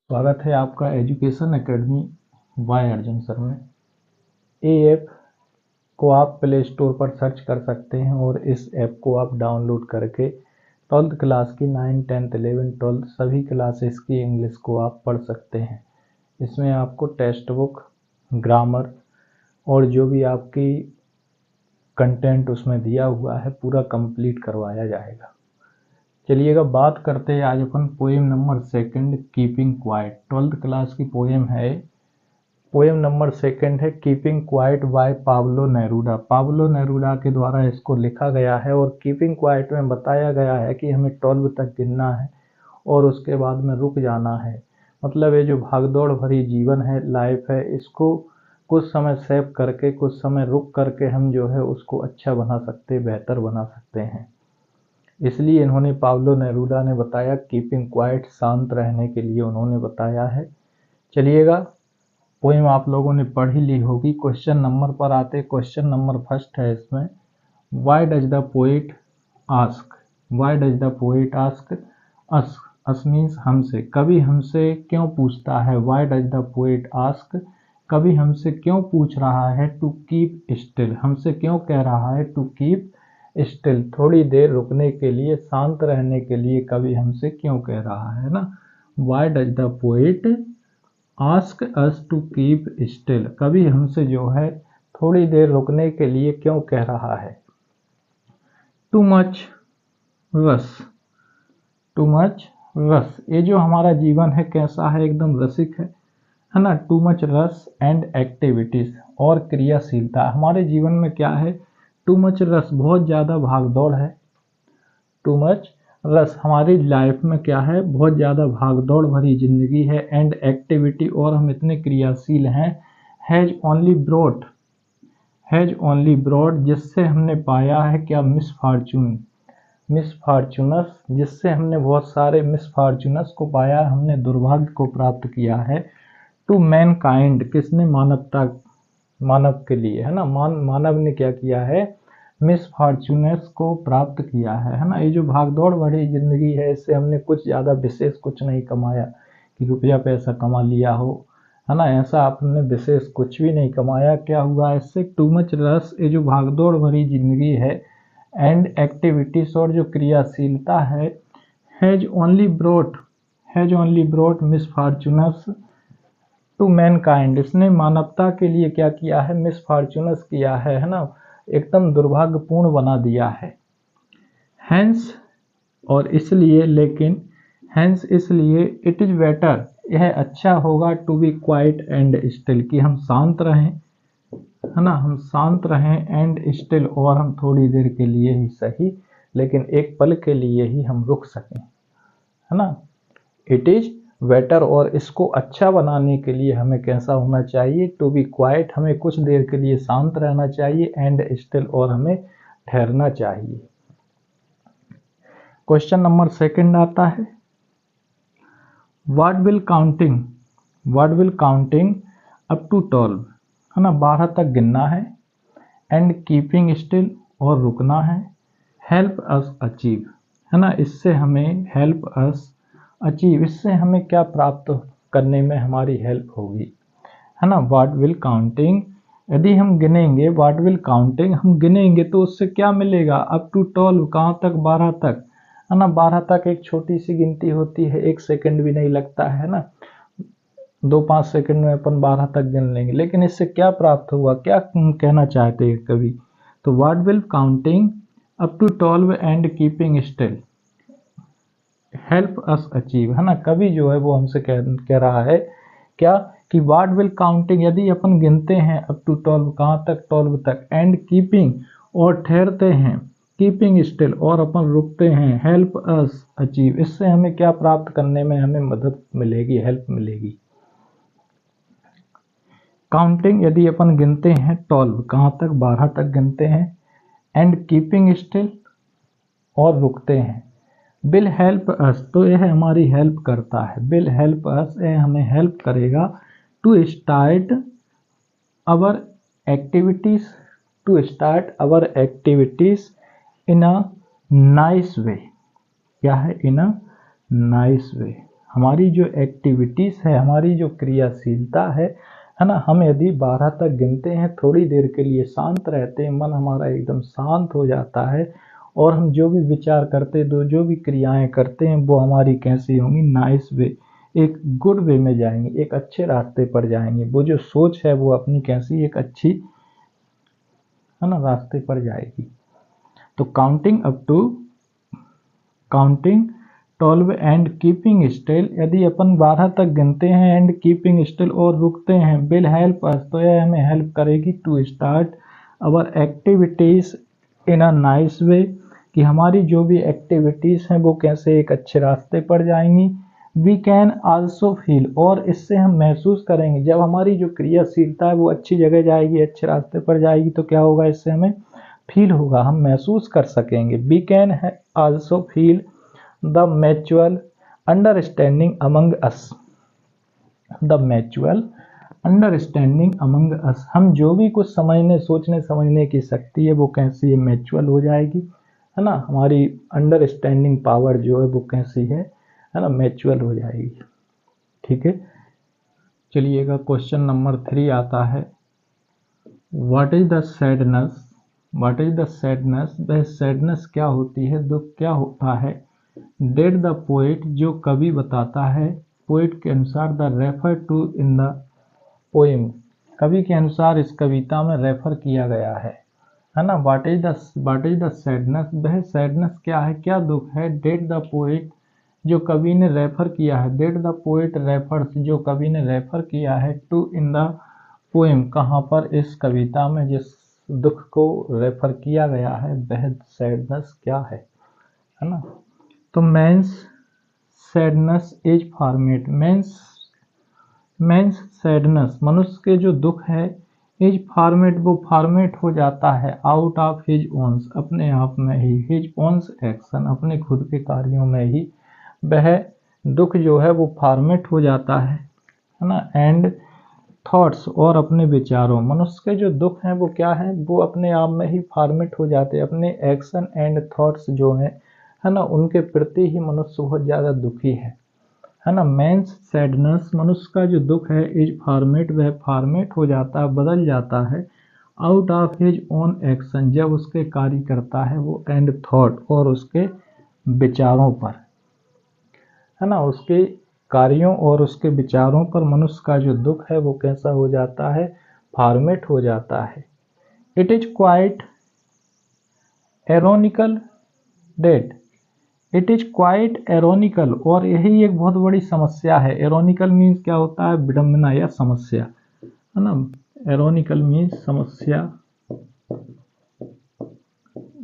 स्वागत है आपका एजुकेशन एकेडमी वाई अर्जुन सर में। ये ऐप को आप प्ले स्टोर पर सर्च कर सकते हैं और इस ऐप को आप डाउनलोड करके 12th क्लास की 9, 10th, 11th, 12th सभी क्लासेस की इंग्लिश को आप पढ़ सकते हैं। इसमें आपको टेक्स्ट बुक, ग्रामर और जो भी आपकी कंटेंट उसमें दिया हुआ है पूरा कंप्लीट करवाया जाएगा। चलिएगा बात करते हैं आज अपन poem number 2 keeping quiet. 12th class की पोएम है। पोएम नंबर 2 है keeping quiet by Pablo Neruda. Pablo Neruda के द्वारा इसको लिखा गया है और कीपिंग क्वाइट में बताया गया है कि हमें 12 तक गिनना है और उसके बाद में रुक जाना है। मतलब ये जो भागदौड़ भरी जीवन है, लाइफ है, इसको कुछ समय सेव करके, कुछ समय रुक करके हम जो है उसको अच्छा बना सकते, बेहतर बना सकते हैं। इसलिए इन्होंने पाब्लो नेरूदा ने बताया कीपिंग क्वाइट, शांत रहने के लिए उन्होंने बताया है। चलिएगा पोएम आप लोगों ने पढ़ ही ली होगी। क्वेश्चन नंबर पर आते। क्वेश्चन नंबर 1 है इसमें, Y does the poet ask. Y does the poet ask us. Us means हमसे। कवि हमसे क्यों पूछता है। Y does the poet ask, कवि हमसे क्यों पूछ रहा है। टू कीप स्टिल, हमसे क्यों कह रहा है टू कीप स्टिल, थोड़ी देर रुकने के लिए, शांत रहने के लिए कवि हमसे क्यों कह रहा है ना। Why does the poet ask us to keep still, कवि हमसे जो है थोड़ी देर रुकने के लिए क्यों कह रहा है। टू मच रस। टू मच रस, ये जो हमारा जीवन है कैसा है, एकदम रसिक है ना। टू मच रस एंड एक्टिविटीज, और क्रियाशीलता। हमारे जीवन में क्या है, टू मच रस, बहुत ज़्यादा भागदौड़ है। टू मच रस, हमारी लाइफ में क्या है, बहुत ज़्यादा भागदौड़ भरी जिंदगी है। एंड एक्टिविटी, और हम इतने क्रियाशील हैं। Has only brought, has only brought, जिससे हमने पाया है क्या, मिसफॉर्चून, मिसफॉर्चूनस, जिससे हमने बहुत सारे मिसफॉर्चूनस को पाया, हमने दुर्भाग्य को प्राप्त किया है। टू मैन काइंड, किसने, मानवता, मानव के लिए है ना। मानव ने क्या किया है, मिसफॉर्चूनस को प्राप्त किया है ना। ये जो भागदौड़ भरी जिंदगी है, इससे हमने कुछ ज़्यादा विशेष कुछ नहीं कमाया कि रुपया पैसा कमा लिया हो, है ना। ऐसा आपने विशेष कुछ भी नहीं कमाया। क्या हुआ इससे, टू मच रस, ये जो भागदौड़ भरी जिंदगी है, एंड एक्टिविटीज, और जो क्रियाशीलता है, has only brought, has only brought misfortunes to mankind, इसने मानवता के लिए क्या किया है, मिसफॉर्चूनस किया है ना, एकदम दुर्भाग्यपूर्ण बना दिया है। हैंस, और इसलिए, लेकिन, हैंस इसलिए, इट इज बेटर, यह अच्छा होगा, to be quiet and still, कि हम शांत रहें, है ना, हम शांत रहें, एंड स्टिल, और हम थोड़ी देर के लिए ही सही, लेकिन एक पल के लिए ही हम रुक सकें, है ना। इट इज बेटर, और इसको अच्छा बनाने के लिए हमें कैसा होना चाहिए, टू बी क्वाइट, हमें कुछ देर के लिए शांत रहना चाहिए, एंड स्टिल, और हमें ठहरना चाहिए। क्वेश्चन नंबर 2 आता है, what will counting, what will counting up to 12, है ना, 12 तक गिनना है, एंड कीपिंग स्टिल, और रुकना है, हेल्प अस अचीव, है ना, इससे हमें, हेल्प अस अचीव, इससे हमें क्या प्राप्त करने में हमारी हेल्प होगी, है ना। व्हाट विल काउंटिंग, यदि हम गिनेंगे, व्हाट विल काउंटिंग, हम गिनेंगे तो उससे क्या मिलेगा, अप टू 12, कहाँ तक, 12 तक, है ना। 12 तक एक छोटी सी गिनती होती है, 1 सेकंड भी नहीं लगता है ना, 2-5 सेकंड में अपन 12 तक गिन लेंगे। लेकिन इससे क्या प्राप्त हुआ, क्या कहना चाहते हैं कवि, तो what will counting up to 12 and keeping still help us achieve, है ना। कवि जो है वो हमसे कह रहा है क्या, कि व्हाट विल काउंटिंग, यदि अपन गिनते हैं अप टू 12, कहाँ तक, 12 तक, एंड कीपिंग, और ठहरते हैं, कीपिंग स्टिल, और अपन रुकते हैं, हेल्प अस अचीव, इससे हमें क्या प्राप्त करने में हमें मदद मिलेगी, हेल्प मिलेगी। काउंटिंग, यदि अपन गिनते हैं 12, कहाँ तक, 12 तक गिनते हैं, एंड कीपिंग स्टिल, और रुकते हैं, विल हेल्प अस, तो यह हमारी हेल्प करता है, विल हेल्प अस, यह हमें हेल्प करेगा, to start our activities, to start our activities in a nice way, क्या है, इन अ नाइस वे, हमारी जो एक्टिविटीज़ है, हमारी जो क्रियाशीलता है ना, हम यदि 12 तक गिनते हैं, थोड़ी देर के लिए शांत रहते हैं, मन हमारा एकदम शांत हो जाता है और हम जो भी विचार करते हैं, जो भी क्रियाएं करते हैं, वो हमारी कैसी होंगी, नाइस वे, एक गुड वे में जाएंगी, एक अच्छे रास्ते पर जाएंगे। वो जो सोच है वो अपनी कैसी, एक अच्छी है ना, रास्ते पर जाएगी। तो काउंटिंग 12 एंड कीपिंग स्टिल, यदि अपन 12 तक गिनते हैं एंड कीपिंग स्टिल और रुकते हैं, विल हेल्प अस, तो यह हमें हेल्प करेगी to start our activities in a nice way, कि हमारी जो भी एक्टिविटीज हैं वो कैसे एक अच्छे रास्ते पर जाएंगी। वी कैन आल्सो फील, और इससे हम महसूस करेंगे, जब हमारी जो क्रियाशीलता है वो अच्छी जगह जाएगी, अच्छे रास्ते पर जाएगी, तो क्या होगा, इससे हमें फील होगा, हम महसूस कर सकेंगे। We can also feel the mutual understanding among us, the mutual understanding among us, हम जो भी कुछ समझने, सोचने समझने की शक्ति है वो कैसी है, म्यूचुअल हो जाएगी, है ना। हमारी अंडरस्टैंडिंग पावर जो है वो कैसी है ना, म्यूचुअल हो जाएगी। ठीक है, चलिएगा क्वेश्चन नंबर 3 आता है, what is the sadness, what is the sadness, वह सैडनेस क्या होती है, दुख क्या होता है। डेड द पोएट, जो कवि बताता है, पोएट के अनुसार the refer to in the poem, कवि के अनुसार इस कविता में रेफर किया गया है ना। व्हाट इज द सैडनेस, वह सैडनेस क्या है, क्या दुख है। डेड द पोएट, जो कवि ने रेफर किया है, डेड द पोएट रेफर्स, जो कवि ने रेफर किया है, टू इन द पोएम, कहाँ पर, इस कविता में जिस दुख को रेफर किया गया है, वह सैडनेस क्या है ना। तो men's sadness is format, men's sadness, मनुष्य के जो दुख है, इज फॉर्मेट, वो फॉर्मेट हो जाता है, आउट ऑफ हिज ओन्स, अपने आप में ही, हिज ओन्स एक्शन, अपने खुद के कार्यों में ही वह दुख जो है वो फॉर्मेट हो जाता है ना। एंड थॉट्स, और अपने विचारों, मनुष्य के जो दुख हैं वो क्या है, वो अपने आप में ही फॉर्मेट हो जाते हैं, अपने एक्शन एंड थॉट्स जो हैं, है ना, उनके प्रति ही मनुष्य बहुत ज़्यादा दुखी है ना। मेंस सैडनेस, मनुष्य का जो दुख है, इज फॉर्मेट, वह फॉर्मेट हो जाता है, बदल जाता है, out of his own action, जब उसके कार्य करता है वो, एंड थॉट, और उसके विचारों पर, है ना, उसके कार्यों और उसके विचारों पर मनुष्य का जो दुख है वो कैसा हो जाता है, फॉर्मेट हो जाता है। It is quite ironical that, it is quite ironical, और यही एक बहुत बड़ी समस्या है। एरोनिकल मीन्स क्या होता है, विडंबना या समस्या, है ना। एरोनिकल मीन्स समस्या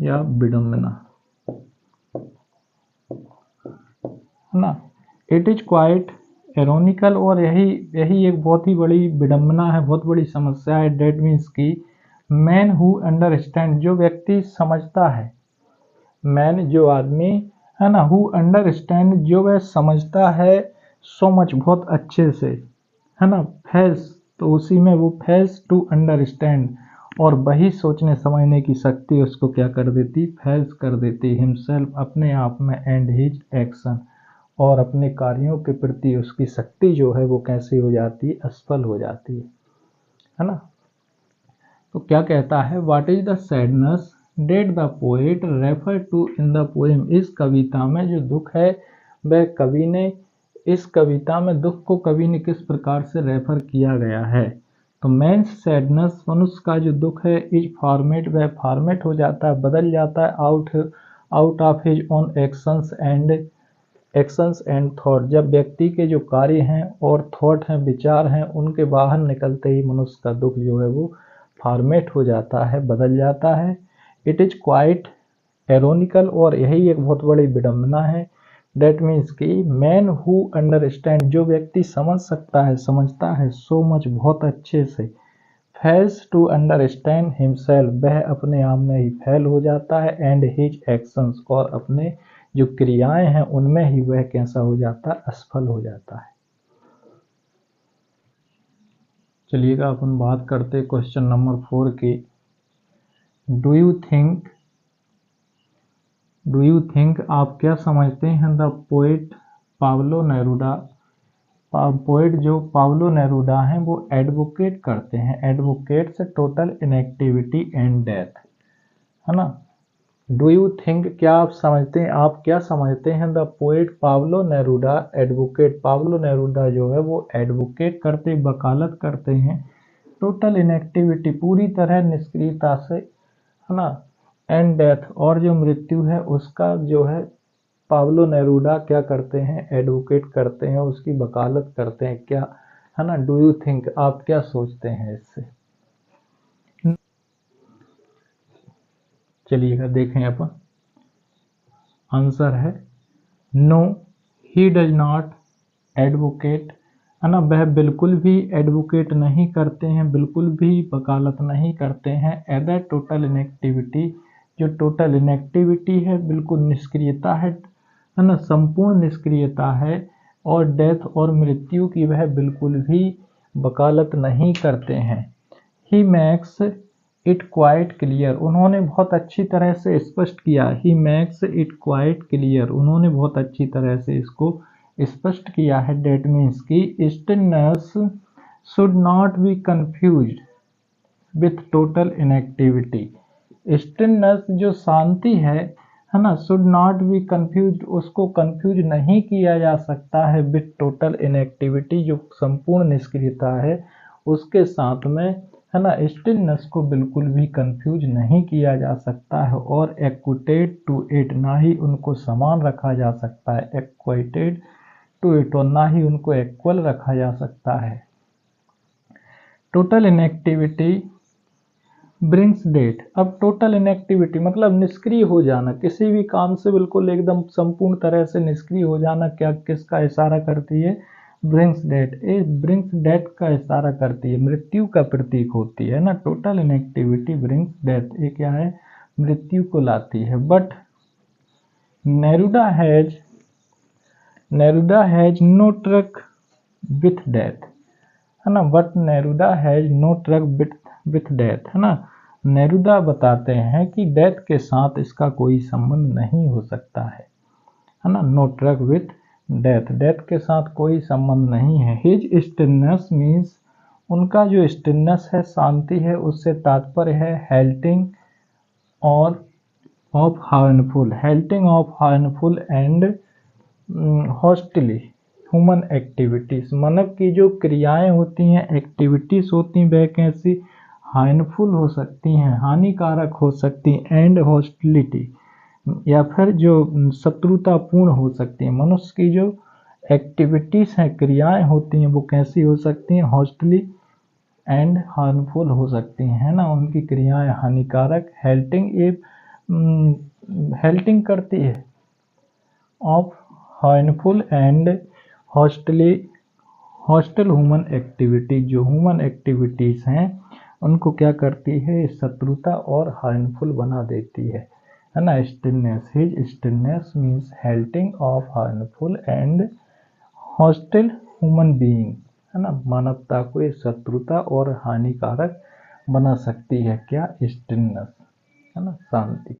या विडंबना, है ना। इट इज क्वाइट एरोनिकल, और यही एक बहुत ही बड़ी विडंबना है, बहुत बड़ी समस्या है। डेट मीन्स की मैन हु अंडरस्टैंड, जो व्यक्ति समझता है, मैन जो आदमी है ना, हु अंडरस्टैंड, जो वह समझता है, सो मच, बहुत अच्छे से, है ना। फैल्स, तो उसी में वो फैल्स टू अंडरस्टैंड, और वही सोचने समझने की शक्ति उसको क्या कर देती, फैल्स कर देती, हिमसेल्फ, अपने आप में, एंड हिज एक्शन, और अपने कार्यों के प्रति उसकी शक्ति जो है वो कैसी हो जाती है, असफल हो जाती है ना। तो क्या कहता है, what is the sadness that the poet refer to in the poem, इस कविता में जो दुख है, वह कवि ने, इस कविता में दुख को कवि ने किस प्रकार से रेफर किया गया है। तो मेंस सैडनेस, मनुष्य का जो दुख है, इज फॉर्मेट, वह फॉर्मेट हो जाता है, बदल जाता है, out of his own actions and thought, जब व्यक्ति के जो कार्य हैं और थॉट हैं, विचार हैं, उनके बाहर निकलते ही मनुष्य का दुख जो है वो फॉर्मेट हो जाता है, बदल जाता है। इट इज क्वाइट एरोनिकल, और यही एक बहुत बड़ी विडंबना है। डेट मीन्स की मैन हु अंडरस्टैंड, जो व्यक्ति समझ सकता है, समझता है, सो मच, बहुत अच्छे से, फैल्स टू अंडरस्टैंड हिमसेल्फ, वह अपने आप में ही फैल हो जाता है, एंड हिज एक्शंस, और अपने जो क्रियाएं हैं उनमें ही वह कैसा हो जाता है, असफल हो जाता है। चलिएगा अपन बात करते क्वेश्चन नंबर 4 की। डू यू थिंक, आप क्या समझते हैं, the poet Pablo Neruda, poet जो पाब्लो नेरूदा हैं वो एडवोकेट करते हैं, advocates total inactivity and death, है ना। डू यू थिंक, क्या आप समझते हैं, आप क्या समझते हैं, the poet Pablo Neruda advocate, Pablo Neruda जो है वो एडवोकेट करते, वकालत करते हैं, टोटल इनएक्टिविटी पूरी तरह निष्क्रियता से, है ना, एंड डेथ और जो मृत्यु है उसका जो है पाब्लो नेरूदा क्या करते हैं, एडवोकेट करते हैं, उसकी वकालत करते हैं, क्या, है ना। डू यू थिंक, आप क्या सोचते हैं इससे। चलिएगा देखें अपन, आंसर है no, he does not advocate, है ना, वह बिल्कुल भी एडवोकेट नहीं करते हैं, बिल्कुल भी वकालत नहीं करते हैं। एदर टोटल इनएक्टिविटी, जो टोटल इनएक्टिविटी है, बिल्कुल निष्क्रियता है ना, संपूर्ण निष्क्रियता है, और डेथ और मृत्यु की वह बिल्कुल भी वकालत नहीं करते हैं। He makes it quite clear, उन्होंने बहुत अच्छी तरह से स्पष्ट किया, he makes it quite clear, उन्होंने बहुत अच्छी तरह से इसको स्पष्ट किया है, डेट मीन्स की stillness should not be confused with total inactivity, stillness जो शांति है ना, शुड नॉट बी कंफ्यूज, उसको कंफ्यूज नहीं किया जा सकता है विथ टोटल इनएक्टिविटी, जो संपूर्ण निष्क्रियता है उसके साथ में, है ना, स्टिलनेस को बिल्कुल भी कंफ्यूज नहीं किया जा सकता है, और इक्वेटेड टू इट, ना ही उनको समान रखा जा सकता है, इक्वेटेड टू इट, और ना ही उनको इक्वल रखा जा सकता है। टोटल इनएक्टिविटी ब्रिंग्स डेट, अब टोटल इनएक्टिविटी मतलब निष्क्रिय हो जाना, किसी भी काम से बिल्कुल एकदम संपूर्ण तरह से निष्क्रिय हो जाना, क्या किसका इशारा करती है, ब्रिंग्स डेट, ए ब्रिंग्स डेट का इशारा करती है, मृत्यु का प्रतीक होती है ना। टोटल इनएक्टिविटी ब्रिंग्स डेथ, ये क्या है, मृत्यु को लाती है। But Neruda has no truck with death, है ना, but Neruda has no truck with death, है ना। नेरूदा बताते हैं कि डेथ के साथ इसका कोई संबंध नहीं हो सकता है ना। No truck with death, death के साथ कोई संबंध नहीं है। हिज स्टिलनेस मीन्स, उनका जो स्टिलनेस है, शांति है, उससे तात्पर्य है हेल्टिंग और of harmful, halting of harmful and hostile human activities, मानव की जो क्रियाएं होती हैं, एक्टिविटीज होती हैं, वह कैसी हार्मफुल हो सकती हैं, हानिकारक हो सकती हैं, एंड हॉस्टिलिटी, या फिर जो शत्रुतापूर्ण हो सकती हैं। मनुष्य की जो एक्टिविटीज हैं, क्रियाएं होती हैं, वो कैसी हो सकती हैं, हॉस्टिली एंड हार्मफुल हो सकती हैं, है ना, उनकी क्रियाएं हानिकारक, हेल्टिंग करती है, of harmful and hostile human activity, जो ह्यूमन एक्टिविटीज हैं उनको क्या करती है, शत्रुता और हार्मफुल बना देती है ना। Stillness, his stillness means halting of harmful and hostile human being, है ना, मानवता को ये शत्रुता और हानिकारक बना सकती है, क्या, स्टिलनेस, है ना, शांति।